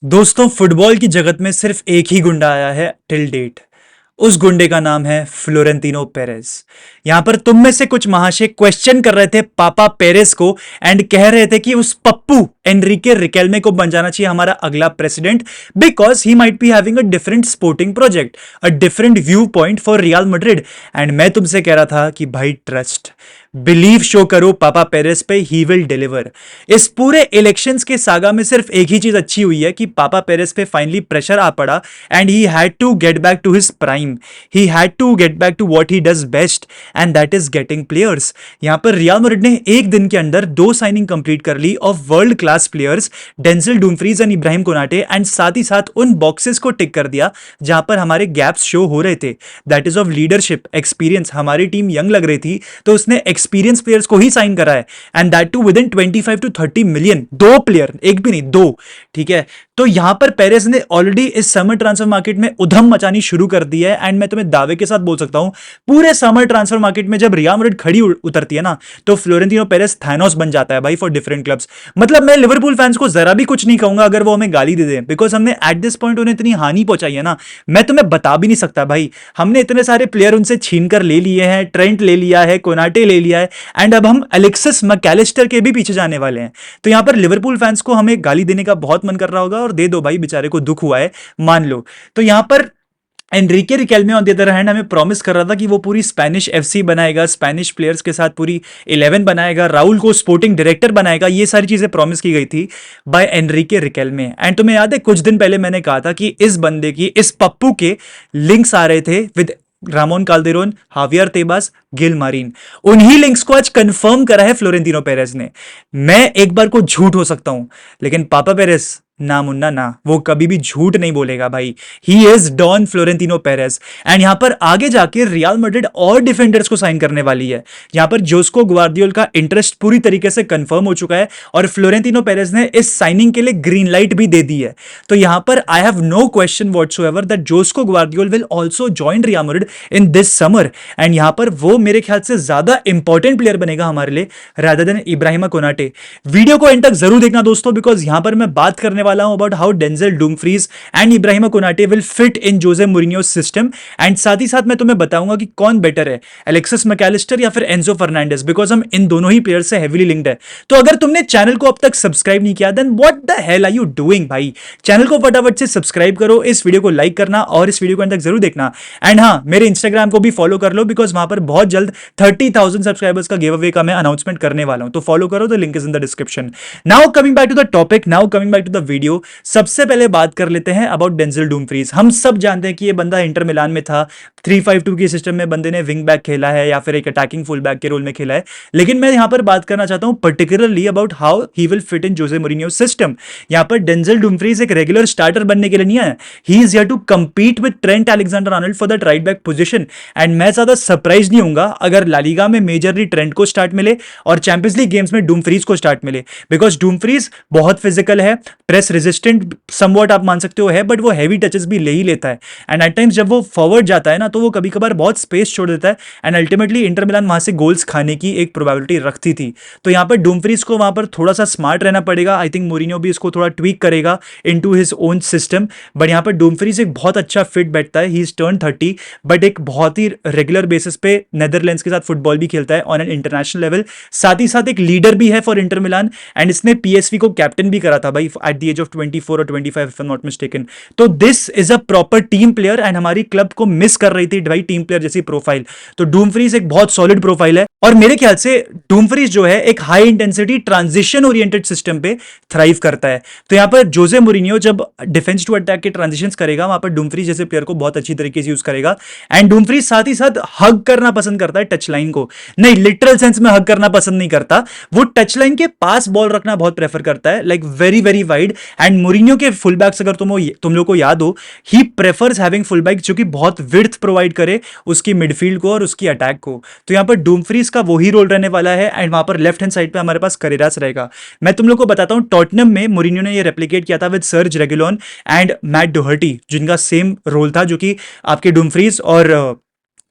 दोस्तों, फुटबॉल की जगत में सिर्फ एक ही गुंडा आया है टिल डेट। उस गुंडे का नाम है फ्लोरेंटिनो पेरेस। यहां पर तुम में से कुछ महाशय क्वेश्चन कर रहे थे पापा पेरेस को एंड कह रहे थे कि उस पप्पू एनरिके रिकेल्मे को बन जाना चाहिए हमारा अगला president, because he might be having a different sporting project, a different view point for real Madrid. And मैं तुमसे कह रहा था कि भाई ट्रस्ट, बिलीव शो करो पापा पेरेस पे, ही विल डिलीवर। इस पूरे इलेक्शंस के सागा में सिर्फ एक ही चीज अच्छी हुई है कि पापा पेरेस पे फाइनली प्रेशर आ पड़ा and he had to get back to his prime. He had to get back to what he does best and that is getting players. यहां पर रियल मैड्रिड ने एक दिन के अंदर 2 साइनिंग कंप्लीट कर ली of world class players, Denzel Dumfries and Ibrahima Konate, and साथ ही साथ उन बॉक्सेस को टिक कर दिया जहां पर हमारे गैप्स शो हो रहे थे। That is of leadership, experience. हमारी टीम यंग लग रही थी तो उसने एक्सपीरियंस प्लेयर्स को ही साइन करा है, and that too within 25 to 30 million. 2 player, एक भी नहीं, 2। ठीक है, तो यहां पर पेरेस ने ऑलरेडी इस समर ट्रांसफर मार्केट में उधम मचानी शुरू कर दी है। एंड मैं तुम्हें दावे के साथ बोल सकता हूं, पूरे समर ट्रांसफर मार्केट में जब रियल मैड्रिड खड़ी उतरती है ना, तो फ्लोरेंटिनो पेरेस थैनोस बन जाता है भाई फॉर डिफरेंट क्लब्स। मतलब मैं लिवरपूल फैंस को जरा भी कुछ नहीं कहूंगा अगर वो हमें गाली दे दे, बिकॉज हमने एट दिस पॉइंट उन्हें इतनी हानि पहुंचाई है ना, मैं तुम्हें बता भी नहीं सकता भाई। हमने इतने सारे प्लेयर उनसे छीन कर ले लिए हैं, ट्रेंट ले लिया है, कोनाटे ले लिया है, एंड अब हम एलेक्सिस मैकैलिस्टर के भी पीछे जाने वाले हैं। तो यहां पर लिवरपूल फैंस को हमें गाली देने का बहुत मन कर रहा होगा, और दे दो भाई, बेचारे को दुख हुआ है, मान लो। तो यहां पर Enrique Riquelme on the other hand हमें प्रॉमिस कर रहा था कि वो पूरी स्पेनिश एफसी बनाएगा, स्पेनिश प्लेयर्स के साथ पूरी 11 बनाएगा, राहुल को स्पोर्टिंग डायरेक्टर बनाएगा। ये सारी चीजें प्रॉमिस की गई थी बाय एनरिके रिकेल्मे। एंड तुम्हें याद है कुछ दिन पहले मैंने कहा था कि इस बंदे की, इस पप्पू के लिंक्स आ रहे थे with Ramon Calderon, Javier Tebas, Gil Marin. उन्हीं लिंक्स को आज कंफर्म करा है फ्लोरेंटिनो पेरेस ने। मैं एक बार को झूठ हो सकता हूं, लेकिन पापा पेरेस ना मुन्ना ना, वो कभी भी झूठ नहीं बोलेगा भाई। He is don Florentino Perez. And यहां पर आगे जाके रियल मैड्रिड और डिफेंडर्स को साइन करने वाली है। यहां पर जोस्को ग्वार्डियोल का इंटरेस्ट पूरी तरीके से कंफर्म हो चुका है, और फ्लोरेंटिनो पेरेस ने इस साइनिंग के लिए ग्रीन लाइट भी दे दी है। तो यहां पर I have no question whatsoever that Josko Gvardiol will also join Real Madrid in this summer. And यहां पर वो मेरे ख्याल से ज्यादा इंपॉर्टेंट प्लेयर बनेगा हमारे लिए rather than Ibrahima Konate. Video को एंड तक जरूर देखना दोस्तों, बिकॉज यहां पर मैं बात करने वाला हूं about how Denzel Dumfries and Ibrahima Konate will fit in Jose Mourinho system. And साथ ही साथ मैं तुम्हें बताऊंगा कि कौन बेटर है, एलेक्सिस मैकैलिस्टर या फिर एंजो फर्नांडिस, बिकॉज हम इन दोनों ही प्लेयर से हेवीली लिंक्ड है। तो अगर तुमने चैनल को अब तक सब्सक्राइब नहीं किया, then what the hell are you doing भाई। चैनल को फटाफट से सब्सक्राइब करो, इस वीडियो को लाइक करना और इस वीडियो को अंत तक जरूर देखना। एंड हाँ, मेरे इंस्टाग्राम को भी फॉलो कर लो, बिकॉज वहां पर बहुत जल्द 30,000 सब्सक्राइबर्स का गिव अवे का मैं अनाउंसमेंट करने वाला हूं। तो फॉलो करो, the link is in the description. Now coming back to the topic, now coming back to the video. सबसे पहले बात कर लेते हैं अबाउट डेंजिल डुमफ्रीज। हम सब जानते हैं कि ये बंदा इंटर मिलान में था, 3-5-2 के सिस्टम में बंदे ने विंग बैक खेला है या फिर एक अटैकिंग फुल बैक के रोल में खेला है। लेकिन मैं यहां पर बात करना चाहता हूं particularly about how he will fit in Jose Mourinho system. यहां पर डेंजिल डुमफ्रीज एक रेगुलर स्टार्टर बनने के लिए नहीं है, he is here to compete with Trent Alexander Arnold for that right back position. And मैं ज्यादा सरप्राइज नहीं होऊंगा अगर ला लीगा में मेजरली ट्रेंट को स्टार्ट मिले और चैंपियंस लीग गेम्स में डुमफ्रीज को स्टार्ट मिले, बिकॉज डुमफ्रीज बहुत फिजिकल है, प्रेस रेजिस्टेंट समवॉट आप मान सकते हो है, बट वो हैवी टचेस भी ले ही लेता है। एंड एट टाइम्स जब वो फॉरवर्ड जाता है ना, तो वो कभी कभार बहुत स्पेस छोड़ देता है, एंड अल्टीमेटली इंटर मिलान वहां से गोल्स खाने की एक प्रोबेबिलिटी रखती थी। तो यहां पर डुमफ्रीज को वहां पर थोड़ा सा स्मार्ट रहना पड़ेगा। आई थिंक मूरिन्यो भी इसको थोड़ा ट्वीक करेगा into his own system. But यहां पर डुमफ्रीज एक बहुत अच्छा फिट बैठता है, ही इज टर्न 30, बट एक बहुत ही रेगुलर बेसिस पे नेदरलैंड्स के साथ फुटबॉल भी खेलता है ऑन एन इंटरनेशनल लेवल। साथ ही साथ एक लीडर भी है फॉर इंटर मिलान, एंड इसने पीएसवी को कैप्टन भी करा था भाई एट द एज ऑफ 24 और 25 if I am not mistaken. तो this is a proper team player, and हमारी क्लब को मिस कर रही थी भाई टीम प्लेयर जैसी प्रोफाइल। तो डूमफ्रीज एक बहुत सॉलिड प्रोफाइल है, और मेरे ख्याल से डूमफ्रीज जो है एक high intensity transition oriented system पे थ्राइव करता है। तो यहां पर जोसे मूरिन्यो जब डिफेंस टू अटैक के ट्रांजिशंस करेगा, वहां पर डूमफ्रीज जैसे प्लेयर को बहुत अच्छी तरीके से यूज करेगा। एंड डूमफ्रीज साथ ही साथ हग करना पसंद करता है टच लाइन को, नहीं लिटरल सेंस में हग करना पसंद नहीं करता, वो टच लाइन के पास बॉल रखना बहुत प्रेफर करता है, like very very wide. And Mourinho के फुल बैक्स अगर तुम लोग को याद हो, he prefers having full back जो कि बहुत विड्थ प्रोवाइड करे उसकी मिडफील्ड को और उसकी अटैक को। तो यहां पर डूमफ्रीज का वही रोल रहने वाला है, एंड वहां पर लेफ्ट हैंड साइड पे हमारे पास करेरास रहेगा। मैं तुम लोग को बताता हूं, टॉटनम में मूरिन्यो ने ये रेप्लिकेट किया था with Serge Reguilon and Matt Doherty, जिनका सेम रोल था, जो कि आपके डूमफ्रीज और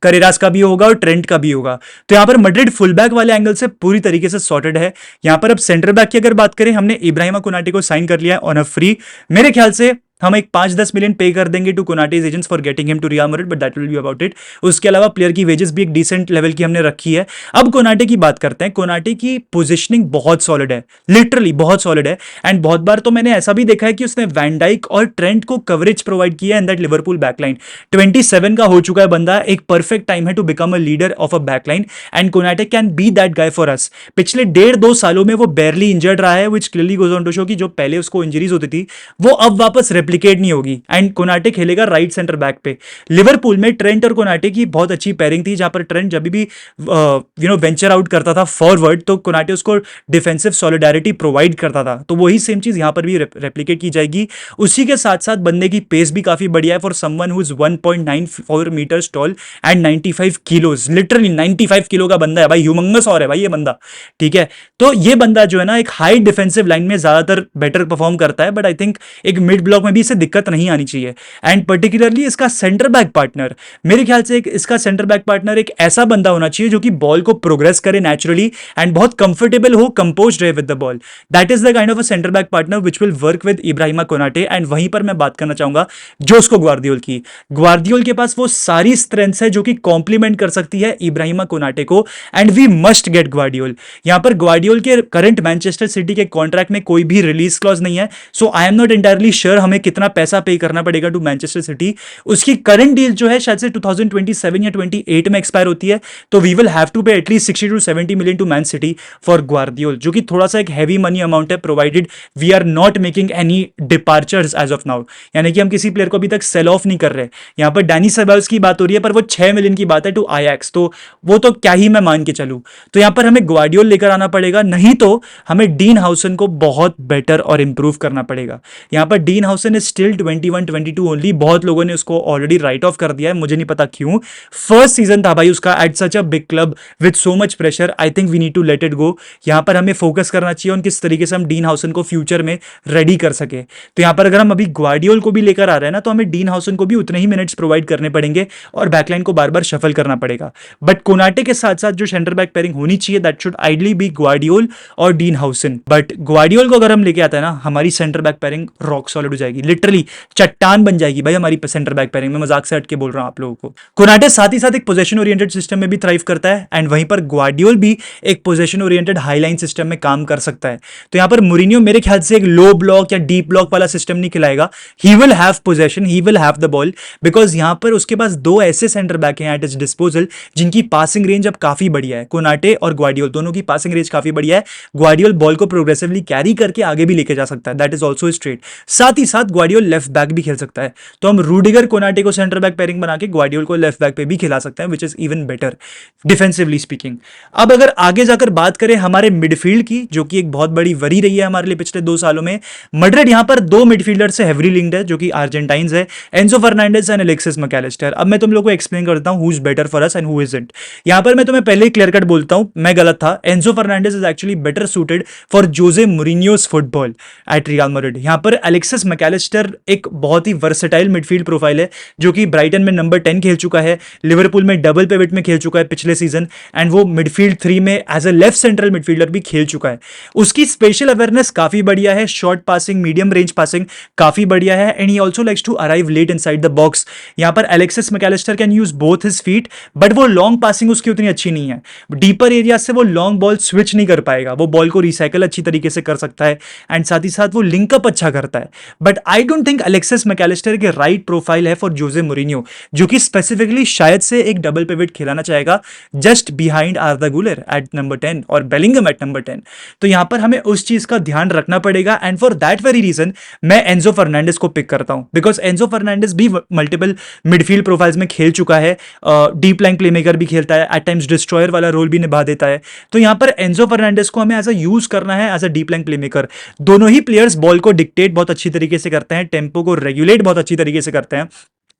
करेरास का भी होगा और ट्रेंट का भी होगा। तो यहाँ पर मैड्रिड फुल बैक वाले एंगल से पूरी तरीके से सॉर्टेड है। यहाँ पर अब सेंटर बैक की अगर बात करें, हमने इब्राहिमा कोनाटे को साइन कर लिया है ऑन अ फ्री। मेरे ख्याल से हम एक 5-10 मिलियन पे कर देंगे to Konate's agents for getting him to Real Madrid, but that will be about it. उसके अलावा प्लेयर की वेजेस भी एक डिसेंट लेवल की हमने रखी है। अब कोनाटे की बात करते हैं। कोनाटे की पोजीशनिंग बहुत सॉलिड है, लिटरली बहुत सॉलिड है। एंड बहुत बार तो मैंने ऐसा भी देखा है कि उसने वैन डाइक और ट्रेंट को कवरेज प्रोवाइड किया इन दैट लिवरपूल बैकलाइन। 27 का हो चुका है बंदा, एक परफेक्ट टाइम है to become a leader of a backline, and Konate can be that guy for us. पिछले 1.5-2 सालों में वो बेयरली इंजर्ड रहा है, which clearly goes on to show कि जो पहले उसको इंजरीज होती थी वो अब वापस रेप्लिकेट नहीं होगी, एंड कोनाटे खेलेगा राइट सेंटर बैक पे। लिवरपूल में ट्रेंट और कोनाटे की बहुत अच्छी पेयरिंग थी, जहां पर ट्रेंट जब भी वेंचर आउट करता था फॉरवर्ड तो कोनाटे उसको डिफेंसिव सॉलिडारिटी प्रोवाइड करता था। तो वही सेम चीज यहां पर भी रेप्लिकेट की जाएगी। उसी के साथ साथ बंदे की पेस भी काफी बढ़िया है for someone who is 1.94 meters tall and 95 kilos. Literally 95 kilo का बंदा है भाई, ह्यूमंगस और है भाई ये बंदा, ठीक है। तो ये बंदा जो है ना, एक हाई डिफेंसिव लाइन में ज्यादातर बेटर परफॉर्म करता है, बट आई थिंक एक मिड ब्लॉक में भी इसे दिक्कत नहीं आनी चाहिए। एंड पर्टिकुलरली इसका सेंटर बैक पार्टनर, मेरे ख्याल से इसका सेंटर बैक पार्टनर एक ऐसा बंदा होना चाहिए जो कि बॉल को प्रोग्रेस करे नेचुरली एंड बहुत कंफर्टेबल हो, कंपोज्ड रहे with the ball. That is the kind of a centre back partner which will work with Ibrahima Konate. And वहीं पर मैं बात करना चाहूंगा जोस्को ग्वार्दियोल की। ग्वार्दियोल के पास वो सारी स्ट्रेंथ्स है जो कि कॉम्प्लीमेंट कर सकती है इब्राहिमा कोनाटे को, and we must get Gvardiol. यहां पर ग्वार्डियोल के करंट मैनचेस्टर सिटी के कॉन्ट्रैक्ट में कोई भी रिलीज क्लॉज नहीं है, so I am not entirely sure हमें कितना पैसा पे करना पड़ेगा टू मैनचेस्टर सिटी। उसकी करंट डील जो है शायद से 2027 या 28 में एक्सपायर होती है, तो we will have to pay at least 60 to 70 million to Man City for Gvardiol, जो कि थोड़ा सा एक हैवी मनी अमाउंट है, provided we are not making any departures as of now. यानी कि हम किसी प्लेयर को अभी तक सेल ऑफ नहीं कर रहे। यहां पर डैनी सेबाल्स की बात हो रही है, पर वो 6 मिलियन की बात है टू आयाक्स, तो वो तो क्या ही मैं मान के चलूं। तो यहां पर हमें ग्वार्डियोल लेकर आना पड़ेगा, नहीं तो हमें डीन हाउसन को बहुत बेटर और इंप्रूव करना पड़ेगा। यहां पर डीन हाउसन इज स्टिल 21-22 ओनली। बहुत लोगों ने उसको ऑलरेडी राइट ऑफ कर दिया है, मुझे नहीं पता क्यों। फर्स्ट सीजन था भाई उसका at such a big club with so much pressure. I think we need to let it go. यहां पर हमें फोकस करना चाहिए और किस तरीके से हम डीन हाउसन को फ्यूचर में रेडी कर सके। तो यहां पर अगर हम अभी ग्वार्डियोल को भी लेकर आ रहे हैं ना, तो हमें डीन हाउसन को भी उतने ही मिनट्स प्रोवाइड करने पड़ेंगे और बैकलाइन को बार बार शफल करना पड़ेगा। बट कोनाटे के साथ साथ जो सेंटर बैक पेयरिंग होनी चाहिए, that should ideally be Gvardiol और डीन हाउसन। बट ग्वार्डियोल को अगर हम लेके आते हैं ना, हमारी centre back pairing rock solid हो जाएगी, लिटरली चट्टान बन जाएगी भाई हमारी सेंटर बैक पेयरिंग में। मजाक से हट के बोल रहा हूं आप लोगों को। कोनाटे साथ ही साथ एक पोजीशन ओरिएंटेड सिस्टम में भी थ्राइव करता है, एंड वहीं पर ग्वार्डियोल भी एक पोजीशन ओरिएंटेड हाईलाइन सिस्टम में काम कर सकता है। तो यहां पर मुरिनियो मेरे ख्याल से एक लो ब्लॉक या डीप ब्लॉक वाला सिस्टम नहीं खिलाएगा। He will have position, he will have the ball, because यहां पर उसके पास दो ऐसे सेंटर बैक हैं एट हिज डिस्पोजल जिनकी पासिंग रेंज अब काफी बढ़िया है। कोनाटे और ग्वार्डियोल दोनों की पासिंग रेंज काफी बढ़िया है। ग्वार्डियोल बॉल को प्रोग्रेसिवली कैरी करके आगे भी लेके जा सकता है, दैट इज ऑल्सो स्ट्रेट। साथ ही साथ ग्वार्डियोल लेफ्ट बैक भी खेल सकता है, तो हम रूडिगर कोनाटे को सेंटर बैक पेयरिंग बना के ग्वार्डियोल को लेफ्ट बैक पे भी खिला सकते हैं, which is even better defensively speaking. अब अगर आगे जाकर बात करें हमारे मिडफील्ड की, जो कि एक बहुत बड़ी वरी रही है हमारे लिए पिछले 2 सालों में, मैड्रिड यहां पर 2 मिडफील्डर से हेवरी लिंक्ड है जो कि अर्जेंटाइंस है, Enzo Fernandez and Alexis Mac Allister. अब मैं तुम लोगों को एक्सप्लेन करता हूं who is better for us and who isn't. यहां पर मैं तुम्हें पहले ही क्लियर कट बोलता हूं, मैं गलत था। Enzo Fernandez is actually better suited for Jose Mourinho's football at Real Madrid. यहां पर अलेक्सिस मैकलिस्टर एक बहुत ही वर्सेटाइल मिडफील्ड प्रोफाइल है, जो कि ब्राइटन में नंबर 10 खेल चुका है, लिवरपूल में डबल पिवट में खेल चुका है पिछले सीजन, एंड वो मिडफील्ड 3 में as a left central midfielder भी खेल चुका है। उसकी स्पेशल अवेयरनेस काफी बढ़िया है, short passing, medium range passing काफी बढ़िया है, and he also likes to arrive late inside the box. यहां पर Alexis Mac Allister can use both his feet, but वो लॉन्ग पासिंग उसकी उतनी अच्छी नहीं है। डीपर एरिया से वो लॉन्ग बॉल स्विच नहीं कर पाएगा, वो बॉल को रिसाइकल अच्छी तरीके से कर सकता है, एंड साथ ही साथ वो लिंकअप अच्छा करता है। But I don't think Alexis Mac Allister के राइट प्रोफाइल है फॉर जोजे मुरिनियो, जो कि स्पेसिफिकली शायद से एक डबल पिवट खिलाना चाहेगा जस्ट बिहाइंड आर्दा गुलर एट नंबर 10 और बेलिंगम एट नंबर 10। तो यहां पर हमें उस चीज का ध्यान रखना पड़ेगा, and for that very reason मैं एंजो फर्नांडिस को पिक करता हूं, बिकॉज एंजो फर्नांडिस भी मल्टीपल मिडफील्ड प्रोफाइल्स में खेल चुका है, डीप लाइन प्लेमेकर भी खेलता है, एट टाइम्स डिस्ट्रॉयर वाला रोल भी निभा देता है। तो यहां पर एंजो फर्नांडिस को हमें एज अ यूज करना है as a deep line playmaker. दोनों ही प्लेयर्स बॉल को डिक्टेट बहुत अच्छी तरीके से करते हैं, टेम्पो को रेगुलेट बहुत अच्छी तरीके से करते हैं,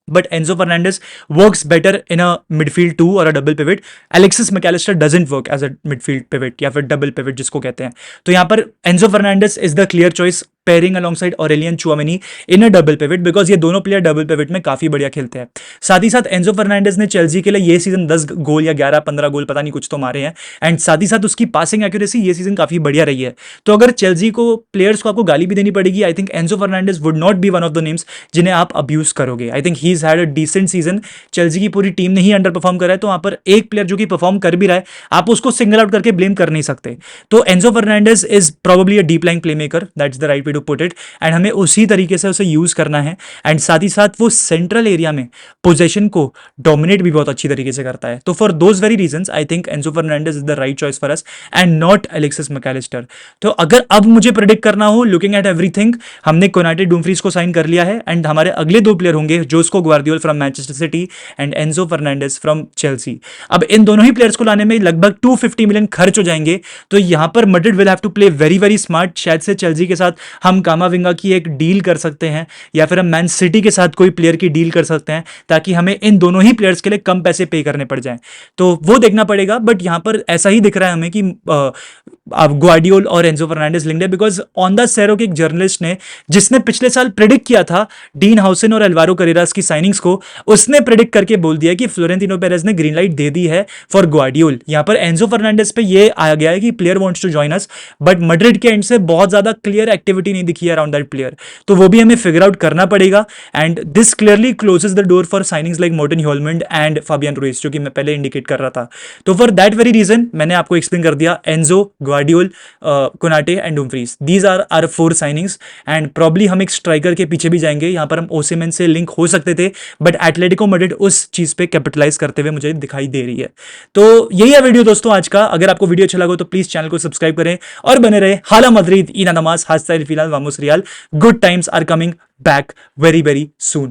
but Enzo Fernandez works better in a midfield 2 or a double pivot. Alexis McAllister doesn't work as a midfield pivot या फिर double pivot जिसको कहते हैं। तो यहाँ पर Enzo Fernandez is the clear choice pairing alongside Aurelien Tchouameni in a double pivot, because ये दोनों प्लेयर डबल पिवट में काफी बढ़िया खेलते हैं। साथ ही साथ एंजो फर्नांडिस ने चेल्सी के लिए ये सीजन 10 गोल या 11-15 गोल पता नहीं कुछ तो मारे हैं, एंड साथ ही साथ उसकी पासिंग एक्यूरेसी ये सीजन काफी बढ़िया रही है। तो अगर चेल्सी को प्लेयर्स को आपको गाली भी देनी पड़ेगी, I think Enzo Fernandez would not be one of the names जिन्हें आप अब्यूज करोगे। I think he is had a decent season. Chelsea की पूरी टीम ने ही अंडर परफॉर्म करा है, तो वहां पर एक प्लेयर जो कि परफॉर्म कर भी रहा है, आप उसको सिंगल आउट करके ब्लेम कर नहीं सकते। तो Enzo Fernandez is probably a deep lying play maker, that's the right way to put it, and हमें उसी तरीके से उसे यूज करना है। एंड साथ ही साथ वो सेंट्रल एरिया में पोजीशन को डोमिनेट भी बहुत अच्छी तरीके से करता है। तो for those very reasons I think Enzo Fernandez is the right choice for us and not Alexis Mac Allister. तो अगर अब मुझे प्रेडिक्ट करना हो, लुकिंग एट एवरीथिंग, हमने कोनाटे डुमफ्रीज को साइन कर लिया है, एंड हमारे अगले दो प्लेयर होंगे Josko ग्वार्डियोल from Manchester city and Enzo Fernandez from Chelsea. अब इन दोनों ही प्लेयर्स को लाने में लगभग 250 मिलियन खर्च हो जाएंगे। तो यहां पर Madrid will have to play very very smart. शायद से चेल्सी के साथ हम कामाविंगा की एक डील कर सकते हैं, या फिर हम मैन सिटी के साथ कोई प्लेयर की डील कर सकते हैं, ताकि हमें इन दोनों ही प्लेयर्स के लिए कम पैसे पे करने पड़ जाएं। तो वो देखना पड़ेगा, बट यहां पर ऐसा ही दिख रहा है हमें कि अब ग्वार्डियोल और एंजो फर्नांडिस लिंक्ड है, बिकॉज ऑन द सेरो के एक जर्नलिस्ट ने, जिसने पिछले साल प्रेडिक्ट किया था डीन हाउसन और एल्वारो करेरास की साइनिंग्स को, उसने प्रेडिक्ट करके बोल दिया कि फ्लोरेंटिनो पेरेज ने ग्रीन लाइट दे दी है फॉर ग्वार्डियोल। यहां पर एंजो फर्नांडिस पे ये आ गया है कि player wants to join us, but Madrid के एंड से बहुत ज्यादा क्लियर एक्टिविटी नहीं दिखी है अराउंड दैट प्लेयर। तो वो भी हमें फिगर आउट करना पड़ेगा, and this clearly closes the door for signings like Morten Hjulmand and Fabian Ruiz, जो कि मैं पहले इंडिकेट कर रहा था। तो फॉर दैट वेरी रीजन मैंने आपको एक्सप्लेन कर दिया, Enzo, Gvardiol, Konate and Dumfries, these are are 4 signings. And probably हम एक स्ट्राइकर के पीछे भी जाएंगे। यहां पर हम ओसिमेन से लिंक हो सकते थे, बट एटलेटिको मैड्रिड उस चीज पे कैपिटलाइज करते हुए मुझे दिखाई दे रही है। तो यही है वीडियो दोस्तों आज का। अगर आपको वीडियो अच्छा लगा तो प्लीज चैनल को सब्सक्राइब करें और बने रहे। हाला मद्रिद, ईना नमाज, हास्ताइल फिलहाल, वामोस रियाल। Good times are coming back very very soon.